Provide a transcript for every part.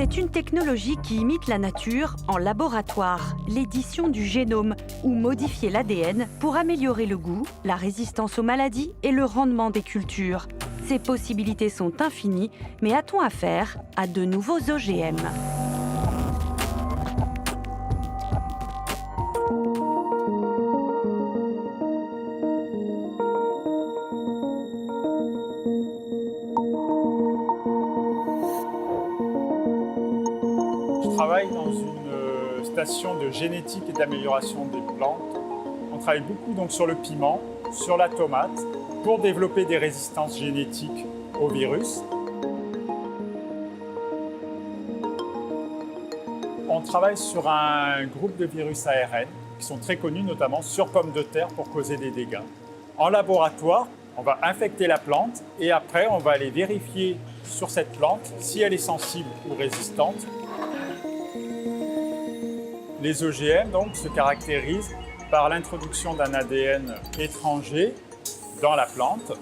C'est une technologie qui imite la nature en laboratoire, l'édition du génome ou modifier l'ADN pour améliorer le goût, la résistance aux maladies et le rendement des cultures. Ces possibilités sont infinies, mais a-t-on affaire à de nouveaux OGM ? Je travaille dans une station de génétique et d'amélioration des plantes. On travaille beaucoup donc sur le piment, sur la tomate, pour développer des résistances génétiques aux virus. On travaille sur un groupe de virus ARN qui sont très connus, notamment sur pommes de terre pour causer des dégâts. En laboratoire, on va infecter la plante et après on va aller vérifier sur cette plante si elle est sensible ou résistante. Les OGM donc, se caractérisent par l'introduction d'un ADN étranger dans la plante.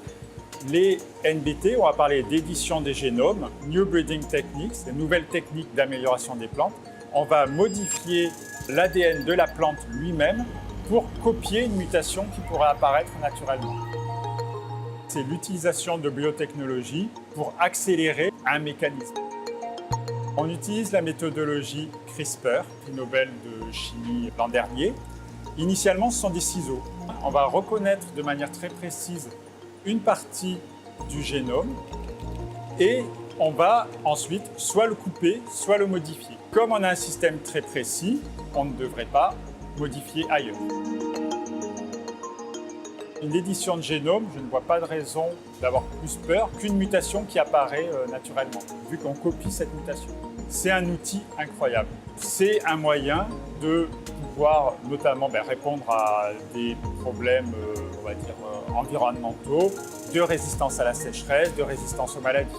Les NBT, on va parler d'édition des génomes, New Breeding Techniques, des nouvelles techniques d'amélioration des plantes. On va modifier l'ADN de la plante lui-même pour copier une mutation qui pourrait apparaître naturellement. C'est l'utilisation de biotechnologie pour accélérer un mécanisme. On utilise la méthodologie CRISPR, prix Nobel de chimie l'an dernier. Initialement, ce sont des ciseaux. On va reconnaître de manière très précise une partie du génome et on va ensuite soit le couper, soit le modifier. Comme on a un système très précis, on ne devrait pas modifier ailleurs. Une édition de génome, je ne vois pas de raison d'avoir plus peur qu'une mutation qui apparaît naturellement, vu qu'on copie cette mutation. C'est un outil incroyable. C'est un moyen de pouvoir notamment répondre à des problèmes on va dire, environnementaux, de résistance à la sécheresse, de résistance aux maladies.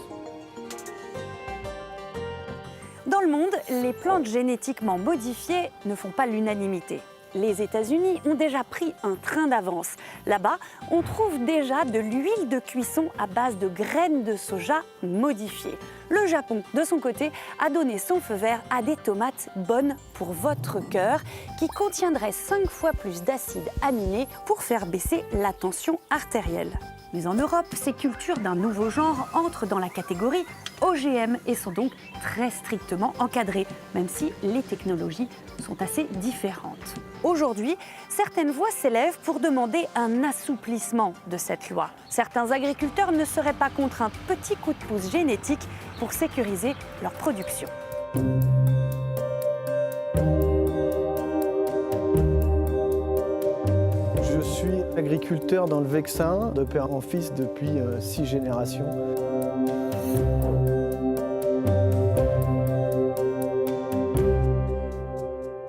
Dans le monde, les plantes génétiquement modifiées ne font pas l'unanimité. Les États-Unis ont déjà pris un train d'avance. Là-bas, on trouve déjà de l'huile de cuisson à base de graines de soja modifiées. Le Japon, de son côté, a donné son feu vert à des tomates bonnes pour votre cœur, qui contiendraient 5 fois plus d'acides aminés pour faire baisser la tension artérielle. Mais en Europe, ces cultures d'un nouveau genre entrent dans la catégorie OGM et sont donc très strictement encadrées, même si les technologies sont assez différentes. Aujourd'hui, certaines voix s'élèvent pour demander un assouplissement de cette loi. Certains agriculteurs ne seraient pas contre un petit coup de pouce génétique pour sécuriser leur production. Je suis agriculteur dans le Vexin, de père en fils depuis 6 générations.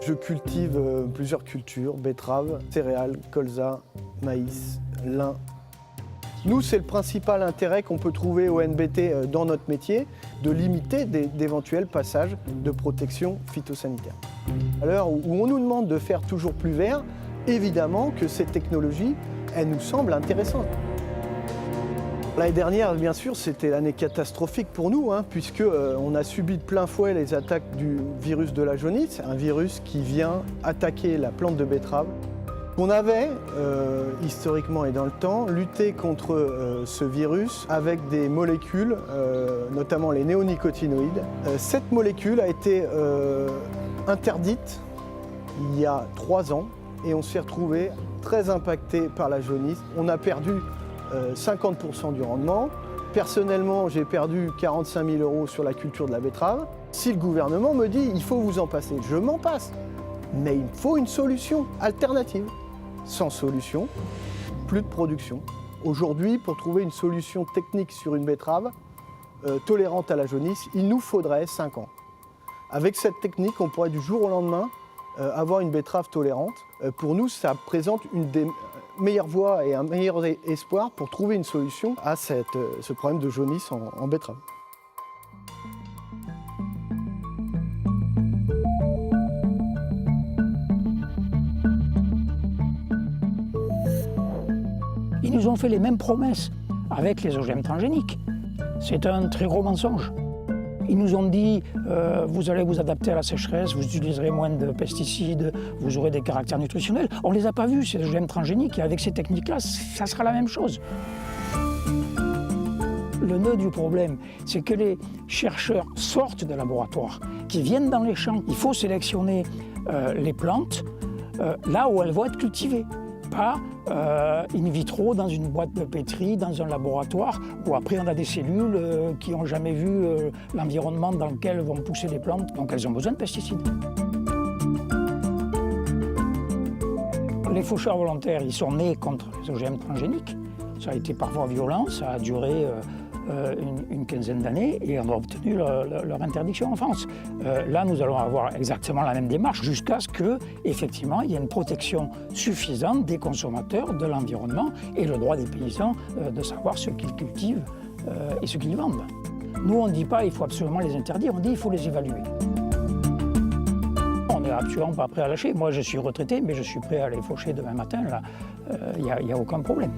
Je cultive plusieurs cultures, betteraves, céréales, colza, maïs, lin. Nous, c'est le principal intérêt qu'on peut trouver au NBT dans notre métier, de limiter d'éventuels passages de protection phytosanitaire. À l'heure où on nous demande de faire toujours plus vert, évidemment que cette technologie, elle nous semble intéressante. L'année dernière, bien sûr, c'était l'année catastrophique pour nous, puisqu'on a subi de plein fouet les attaques du virus de la jaunisse, un virus qui vient attaquer la plante de betterave. On avait, historiquement et dans le temps, lutté contre ce virus avec des molécules, notamment les néonicotinoïdes. Cette molécule a été interdite il y a 3 ans et on s'est retrouvé très impacté par la jaunisse. On a perdu 50% du rendement. Personnellement, j'ai perdu 45 000 € sur la culture de la betterave. Si le gouvernement me dit « il faut vous en passer », je m'en passe. Mais il faut une solution alternative. Sans solution, plus de production. Aujourd'hui, pour trouver une solution technique sur une betterave tolérante à la jaunisse, il nous faudrait 5 ans. Avec cette technique, on pourrait du jour au lendemain avoir une betterave tolérante. Pour nous, ça présente une des meilleures voies et un meilleur espoir pour trouver une solution à ce problème de jaunisse en betterave. Ils nous ont fait les mêmes promesses avec les OGM transgéniques. C'est un très gros mensonge. Ils nous ont dit vous allez vous adapter à la sécheresse, vous utiliserez moins de pesticides, vous aurez des caractères nutritionnels. On ne les a pas vus, ces OGM transgéniques, et avec ces techniques-là, ça sera la même chose. Le nœud du problème, c'est que les chercheurs sortent des laboratoires, qui viennent dans les champs. Il faut sélectionner les plantes là où elles vont être cultivées, pas in vitro dans une boîte de pétri, dans un laboratoire, où après on a des cellules qui n'ont jamais vu l'environnement dans lequel vont pousser les plantes, donc elles ont besoin de pesticides. Les faucheurs volontaires, ils sont nés contre les OGM transgéniques. Ça a été parfois violent, ça a duré une quinzaine d'années et on a obtenu leur interdiction en France. Là, nous allons avoir exactement la même démarche jusqu'à ce qu'effectivement, il y ait une protection suffisante des consommateurs, de l'environnement et le droit des paysans de savoir ce qu'ils cultivent et ce qu'ils vendent. Nous, on ne dit pas qu'il faut absolument les interdire, on dit qu'il faut les évaluer. On n'est absolument pas prêt à lâcher. Moi, je suis retraité, mais je suis prêt à les faucher demain matin. Là, il n'y a aucun problème.